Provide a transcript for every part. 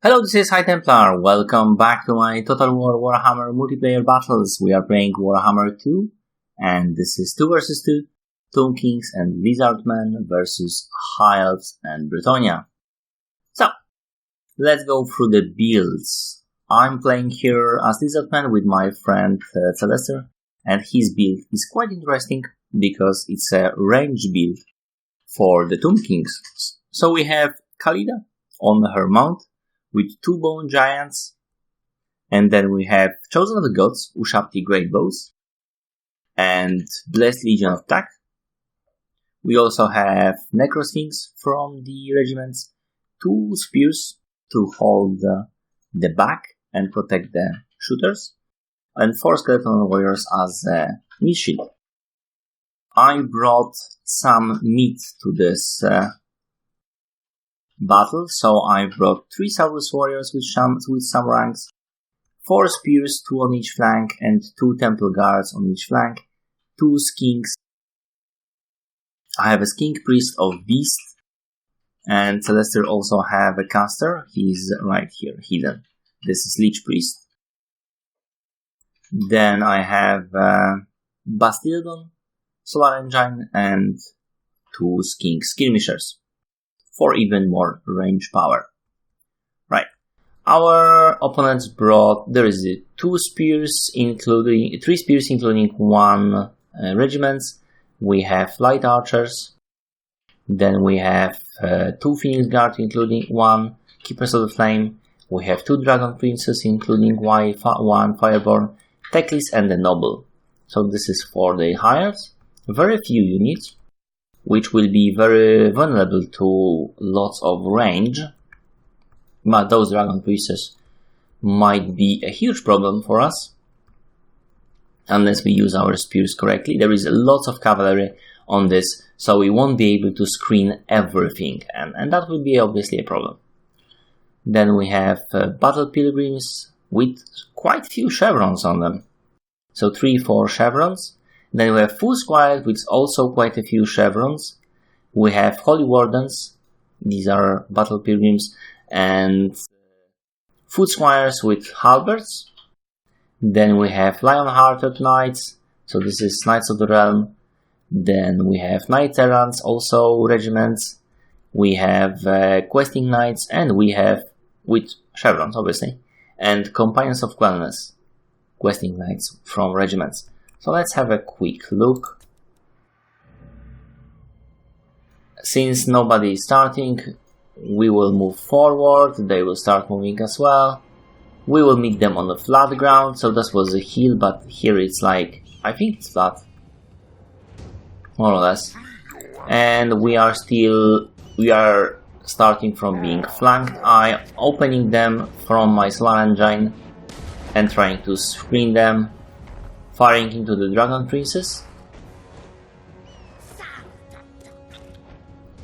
Hello, this is High Templar. Welcome back to my Total War Warhammer multiplayer battles. We are playing Warhammer 2, and this is 2 vs 2, Tomb Kings and Lizardmen versus High Elves and Bretonnia. So, let's go through the builds. I'm playing here as Lizardman with my friend Celester, and his build is quite interesting because it's a range build for the Tomb Kings. So we have Khalida on her mount, with 2 bone giants, and then we have Chosen of the Gods, Ushabti Great Bows, and Blessed Legion of Tak. We also have Necrosphinx from the regiments, 2 spears to hold the back and protect the shooters, and 4 skeleton warriors as a meat shield. I brought some meat to this battle, so I brought 3 Saurus warriors with some ranks, 4 spears, 2 on each flank, and 2 temple guards on each flank, 2 skinks. I have a skink priest of beast, and Celester also have a caster. He's right here, hidden. This is Lich priest. Then I have Bastiladon, Solar Engine, and 2 skink skirmishers, for even more range power. Right. Our opponents brought, there is 3 spears including 1 regiment. We have light archers. Then we have 2 Phoenix Guard including 1 Keepers of the Flame. We have 2 Dragon Princes including 1 Fireborn, Teclis and the Noble. So this is for the hires. Very few units, which will be very vulnerable to lots of range, but those Dragon Princes might be a huge problem for us, unless we use our spears correctly. There is lots of cavalry on this, so we won't be able to screen everything, and that will be obviously a problem. Then we have Battle Pilgrims with quite few chevrons on them, so 3-4 chevrons. Then we have Full Squires with also quite a few chevrons. We have Holy Wardens, these are Battle Pilgrims, and Foot Squires with halberds. Then we have Lion-Hearted Knights, so this is Knights of the Realm. Then we have Knight Errants, also regiments. We have Questing Knights, and we have, with chevrons obviously, and Companions of Wellness, Questing Knights from regiments. So let's have a quick look. Since nobody is starting, we will move forward, they will start moving as well. We will meet them on the flat ground, so this was a hill, but here it's like, I think it's flat, more or less. And we are starting from being flanked. I'm opening them from my Solar Engine and trying to screen them, firing into the Dragon Princes,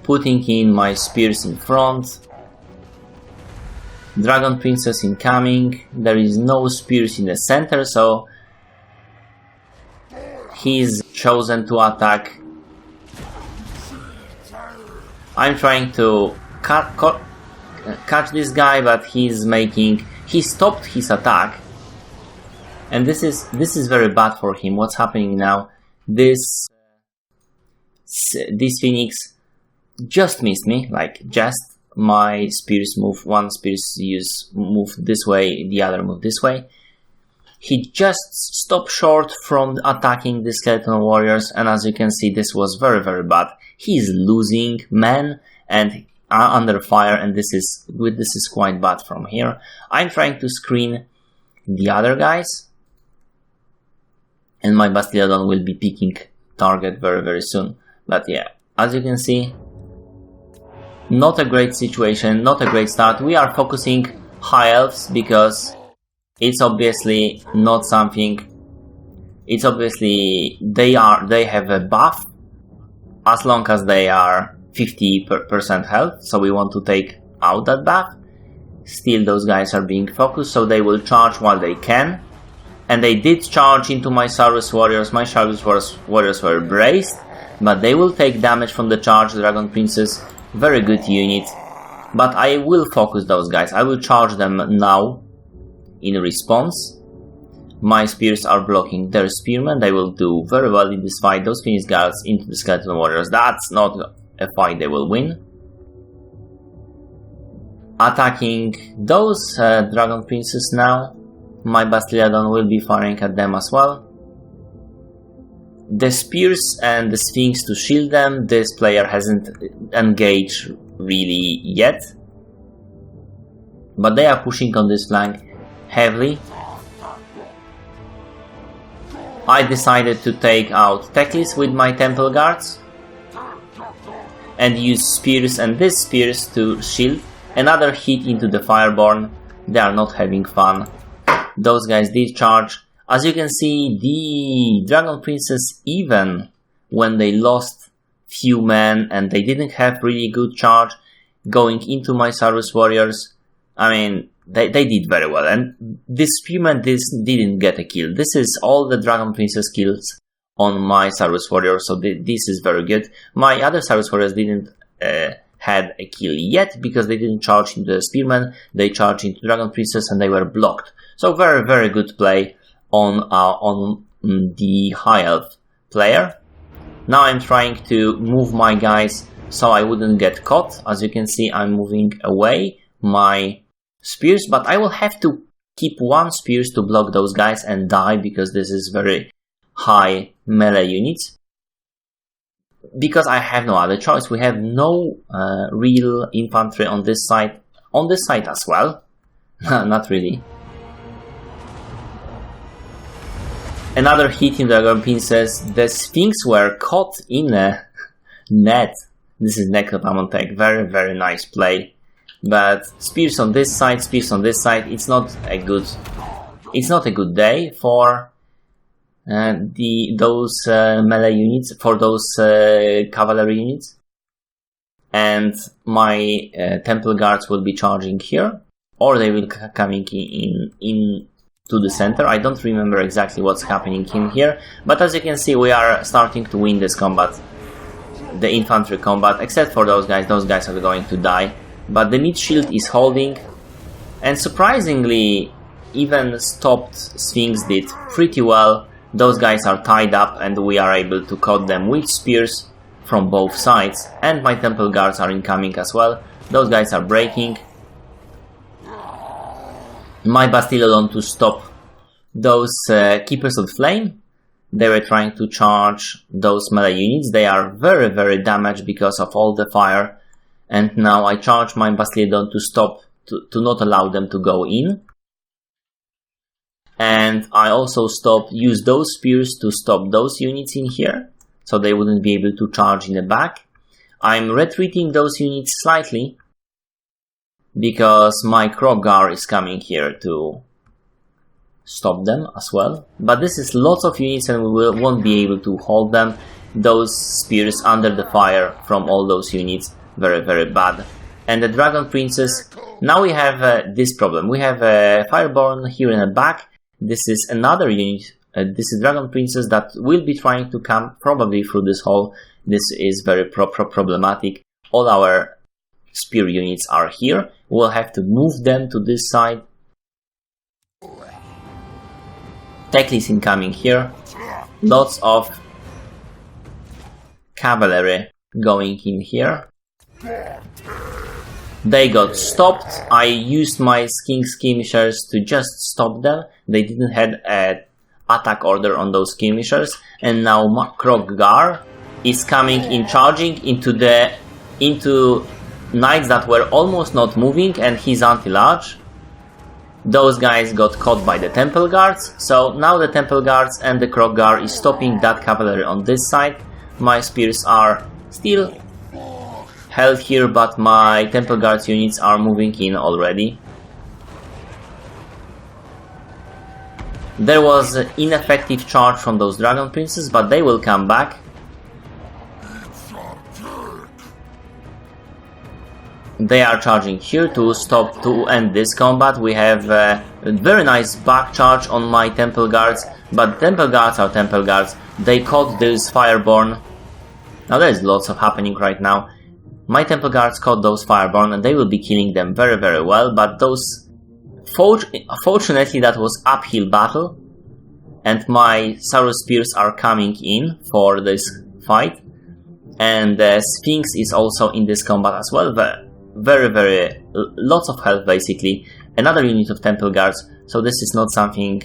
putting in my spears in front, Dragon Princess incoming. There is no spears in the center, so he's chosen to attack. I'm trying to catch this guy, but he stopped his attack. And this is very bad for him. What's happening now? This Phoenix just missed me, like just. My spears move, one spears moved this way, the other moved this way. He just stopped short from attacking the skeleton warriors, and as you can see, this was very, very bad. He's losing men and under fire, and this is quite bad from here. I'm trying to screen the other guys, and my Bastiladon will be picking target very, very soon. But yeah, as you can see, not a great situation, not a great start. We are focusing High Elves because it's obviously not something. It's obviously they have a buff as long as they are 50% health. So we want to take out that buff. Still, those guys are being focused, so they will charge while they can. And they did charge into my Saurus warriors. My Saurus warriors were braced, but they will take damage from the charge Dragon Princes. Very good unit. But I will focus those guys. I will charge them now in response. My spears are blocking their spearmen. They will do very well in this fight. Those Phoenix Guards into the Skeleton Warriors. That's not a fight they will win. Attacking those Dragon Princes now. My Bastiladon will be firing at them as well. The spears and the Sphinx to shield them. This player hasn't engaged really yet. But they are pushing on this flank heavily. I decided to take out Teclis with my Temple Guards and use spears and these spears to shield. Another hit into the Fireborn. They are not having fun. Those guys did charge. As you can see, the Dragon Princes, even when they lost few men and they didn't have really good charge going into my Saurus Warriors, I mean, they did very well. And this Spearman didn't get a kill. This is all the Dragon Princes kills on my Saurus Warriors, so this is very good. My other Saurus Warriors didn't had a kill yet because they didn't charge into the Spearman. They charged into Dragon Princes and they were blocked. So very, very good play on the High Elf player. Now I'm trying to move my guys so I wouldn't get caught. As you can see, I'm moving away my spears, but I will have to keep one spears to block those guys and die because this is very high melee units. Because I have no other choice. We have no real infantry on this side. On this side as well. Not really. Another hit in the Dragon Princess. The Sphinx were caught in a net. This is Necrotamon Tech. Very, very nice play. But spears on this side, spears on this side. It's not a good day for those melee units, for those cavalry units. And my Temple Guards will be charging here, or they will coming in to the center. I don't remember exactly what's happening in here, but as you can see, we are starting to win this combat, the infantry combat, except for those guys. Those guys are going to die, but the mid shield is holding, and surprisingly, even stopped Sphinx did pretty well. Those guys are tied up, and we are able to cut them with spears from both sides, and my Temple Guards are incoming as well. Those guys are breaking. My Bastiladon to stop those Keepers of Flame. They were trying to charge those melee units. They are very, very damaged because of all the fire. And now I charge my Bastiladon to stop, to not allow them to go in. And I also use those spears to stop those units in here, so they wouldn't be able to charge in the back. I'm retreating those units slightly, because my Krogar is coming here to stop them as well. But this is lots of units and we won't be able to hold them. Those spears under the fire from all those units, very, very bad. And the Dragon Princess, now we have this problem. We have a Fireborn here in the back. This is another unit. This is Dragon Princess that will be trying to come probably through this hole. This is very problematic. All our spear units are here. We'll have to move them to this side. Teclis incoming here. Lots of cavalry going in here. They got stopped. I used my skirmishers to just stop them. They didn't have an attack order on those skirmishers. And now Krogar is coming in, charging into knights that were almost not moving, and his anti-large. Those guys got caught by the Temple Guards. So now the Temple Guards and the Krogar is stopping that cavalry on this side. My spears are still held here, but my Temple Guards units are moving in already. There was an ineffective charge from those Dragon Princes, but they will come back. They are charging here to end this combat. We have a very nice back charge on my Temple Guards, but Temple Guards are Temple Guards. They caught this Fireborn. Now there's lots of happening right now. My Temple Guards caught those Fireborn and they will be killing them very, very well, but those... Fortunately, that was uphill battle, and my Saurus Spears are coming in for this fight, and the Sphinx is also in this combat as well. Very, lots of health basically. Another unit of Temple Guards, so this is not something...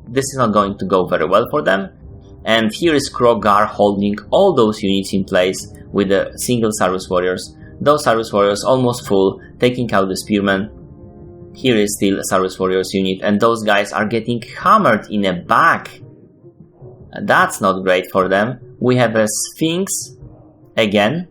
This is not going to go very well for them. And here is Krogar holding all those units in place with the single Saurus Warriors. Those Saurus Warriors almost full, taking out the Spearmen. Here is still a Saurus Warriors unit, and those guys are getting hammered in the back. That's not great for them. We have a Sphinx again.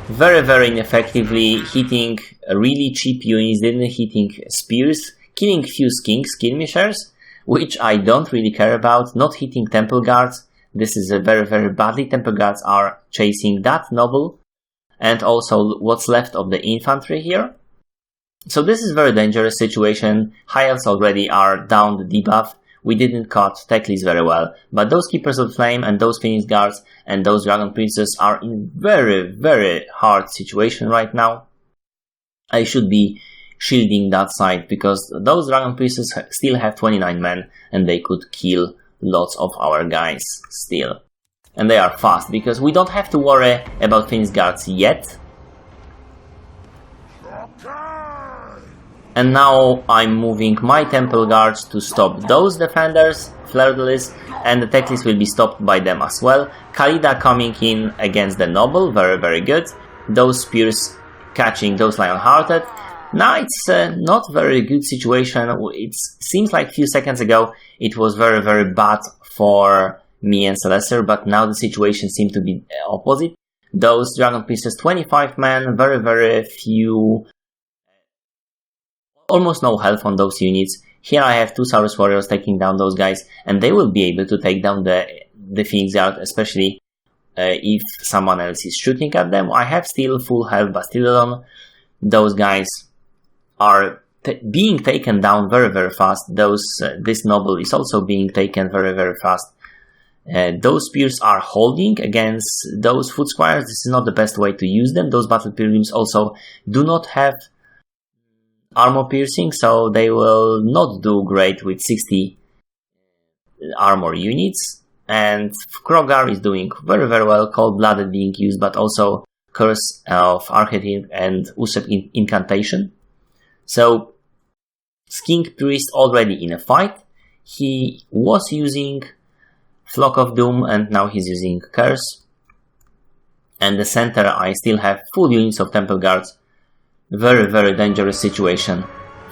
Very ineffectively hitting really cheap units, didn't hitting spears, killing few skirmishers, which I don't really care about, not hitting Temple Guards. This is a very badly. Temple Guards are chasing that noble, and also what's left of the infantry here. So this is a very dangerous situation. High elves already are down the debuff. We didn't cut Teclis very well, but those Keepers of Flame and those Phoenix Guards and those Dragon Princes are in very hard situation right now. I should be shielding that side, because those Dragon Princes still have 29 men and they could kill lots of our guys still. And they are fast, because we don't have to worry about Phoenix Guards yet. And now I'm moving my Temple Guards to stop those defenders, Fleur-de-Lis, and the Teclis will be stopped by them as well. Khalida coming in against the Noble, very good. Those spears catching those Lionhearted. Now it's not very good situation. It seems like a few seconds ago it was very bad for me and Celestia, but now the situation seems to be opposite. Those Dragon Princes, 25 men, very few, almost no health on those units. Here I have two Saurus Warriors taking down those guys, and they will be able to take down the Phoenix Guard, especially if someone else is shooting at them. I have still full health Bastillodon. Those guys are being taken down very fast. This noble is also being taken very fast. Those spears are holding against those foot squires. This is not the best way to use them. Those battle pilgrims also do not have armor piercing, so they will not do great with 60 armor units. And Krogar is doing very well, Cold-Blooded being used, but also Curse of Archetype and Usep Incantation. So Skink Priest already in a fight. He was using Flock of Doom and now he's using Curse. And the center I still have full units of Temple Guards. Very dangerous situation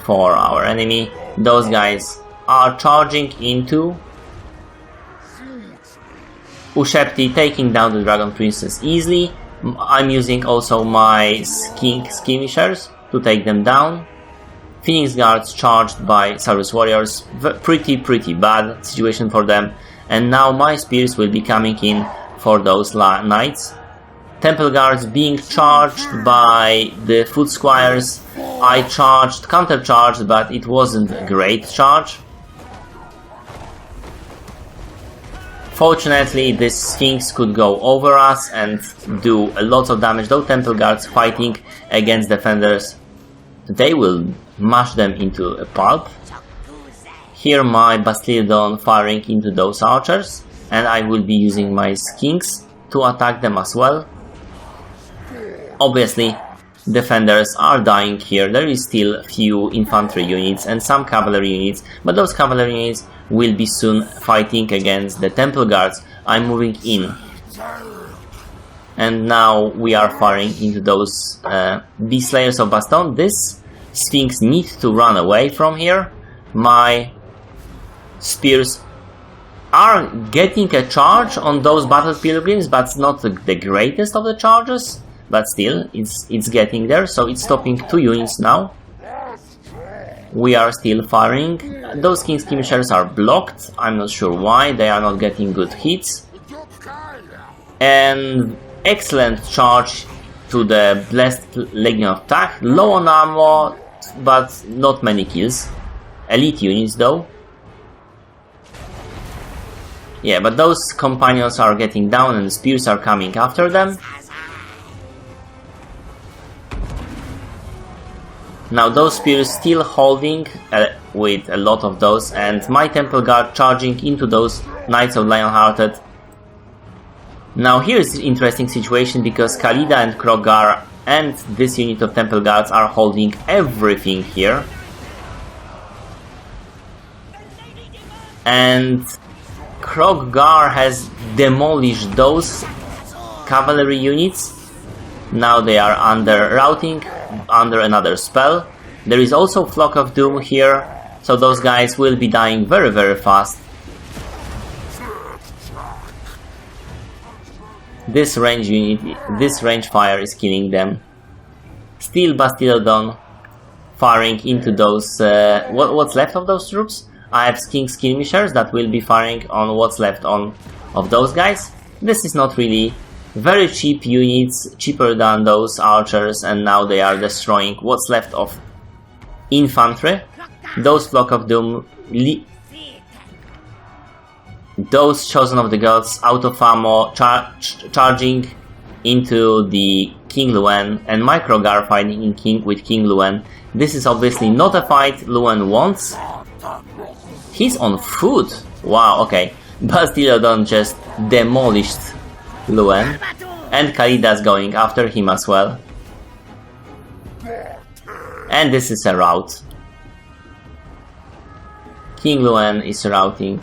for our enemy. Those guys are charging into Ushepti, taking down the Dragon Princess easily. I'm using also my Skirmishers to take them down. Phoenix Guards charged by Saurus Warriors. Pretty bad situation for them. And now my spears will be coming in for those knights. Temple Guards being charged by the Foot Squires. I counter-charged, but it wasn't a great charge. Fortunately, this Sphinx could go over us and do a lot of damage. Though Temple Guards fighting against defenders, they will mash them into a pulp. Here my Bastillodon firing into those archers, and I will be using my Skinks to attack them as well. Obviously, defenders are dying here. There is still few infantry units and some cavalry units, but those cavalry units will be soon fighting against the Temple Guards. I'm moving in. And now we are firing into those Beast Slayers of Baston. This Sphinx needs to run away from here. My spears are getting a charge on those battle pilgrims, but it's not the greatest of the charges. But still, it's getting there, so it's stopping 2 units now. We are still firing. Those King's Skirmishers are blocked. I'm not sure why. They are not getting good hits. And excellent charge to the Blessed Legion of Tach. Low on ammo, but not many kills. Elite units though. Yeah, but those companions are getting down and the spears are coming after them. Now those spears still holding with a lot of those, and my Temple Guard charging into those Knights of Lionhearted. Now here is an interesting situation because Khalida and Krogar and this unit of Temple Guards are holding everything here. And Krogar has demolished those cavalry units. Now they are under routing, under another spell. There is also Flock of Doom here, so those guys will be dying very, very fast. This range unit, this range fire is killing them. Still Bastillodon firing into those, what's left of those troops. I have King Skirmishers that will be firing on what's left of those guys. This is not really very cheap units, cheaper than those archers, and now they are destroying what's left of infantry. Those Flock of Doom, those Chosen of the Gods out of ammo, charging into the King Luen, and my Krogar fighting with King Luen. This is obviously not a fight Luen wants. He's on foot. Wow, okay. Bastillodon just demolished Luen, and Khalida's going after him as well. And this is a rout. King Luen is routing.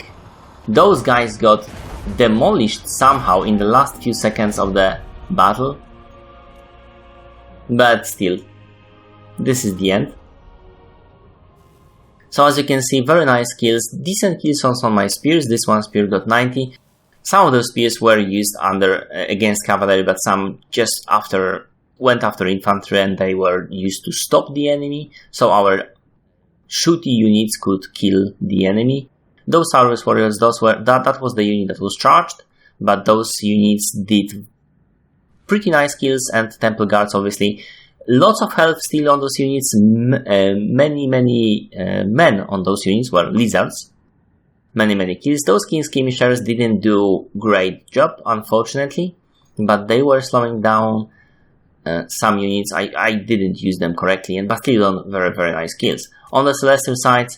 Those guys got demolished somehow in the last few seconds of the battle. But still, this is the end. So as you can see, very nice kills, decent kills on my spears. This one spear got 90. Some of those spears were used against cavalry, but some just went after infantry, and they were used to stop the enemy, so our shooty units could kill the enemy. Those Saurus warriors, that was the unit that was charged, but those units did pretty nice kills, and Temple Guards obviously. Lots of health still on those units, many men on those units were lizards. Many kills. Those King Skirmishers didn't do great job, unfortunately, but they were slowing down some units. I didn't use them correctly, and Bastillodon, very nice kills. On the Celestial side,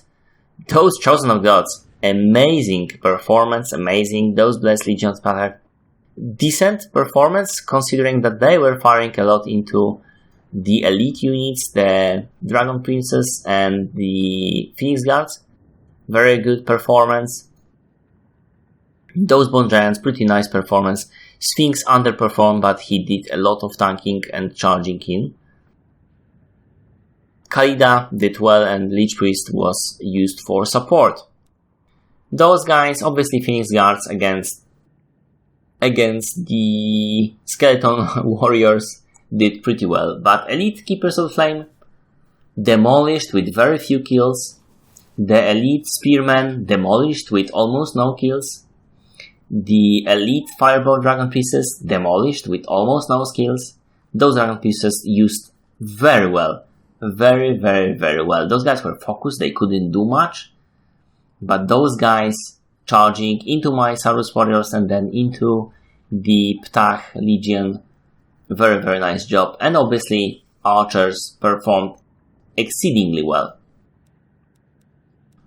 those Chosen of Gods, amazing performance, amazing. Those Blessed Legions had decent performance, considering that they were firing a lot into the elite units, the Dragon Princes and the Phoenix Guards. Very good performance. Those Bone Giants, pretty nice performance. Sphinx underperformed, but he did a lot of tanking and charging in. Khalida did well, and Lich Priest was used for support. Those guys, obviously Phoenix Guards against the Skeleton Warriors, did pretty well, but Elite Keepers of the Flame demolished with very few kills. The Elite Spearmen demolished with almost no kills. The Elite Fireball Dragon Pieces demolished with almost no kills. Those Dragon Pieces used very well. Very well. Those guys were focused, they couldn't do much. But those guys charging into my Saurus Warriors and then into the Ptah Legion, very nice job. And obviously archers performed exceedingly well.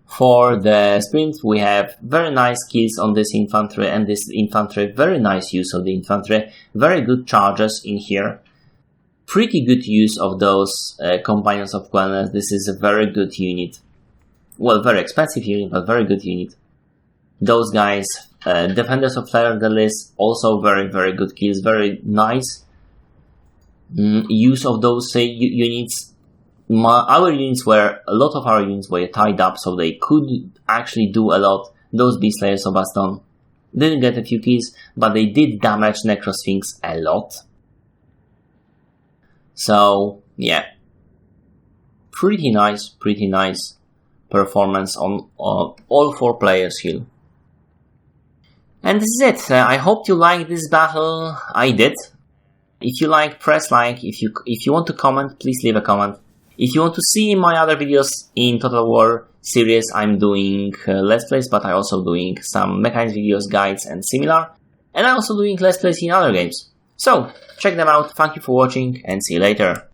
For the sprint, we have very nice kills on this infantry, and this infantry, very nice use of the infantry, very good charges in here. Pretty good use of those Companions of Quel'Nath. This is a very good unit. Well, very expensive unit, but very good unit. Those guys, Defenders of Fleur-de-Lis, also very good kills, very nice use of those units. A lot of our units were tied up, so they could actually do a lot. Those Beast Slayers of Baston didn't get a few kills, but they did damage Necrosphinx a lot. So, yeah. Pretty nice performance on all 4 players here. And this is it. I hope you liked this battle. I did. If you like, press like. If you want to comment, please leave a comment. If you want to see my other videos in Total War series I'm doing Let's Plays, but I'm also doing some mechanics videos, guides and similar. And I'm also doing Let's Plays in other games. So, check them out, thank you for watching and see you later.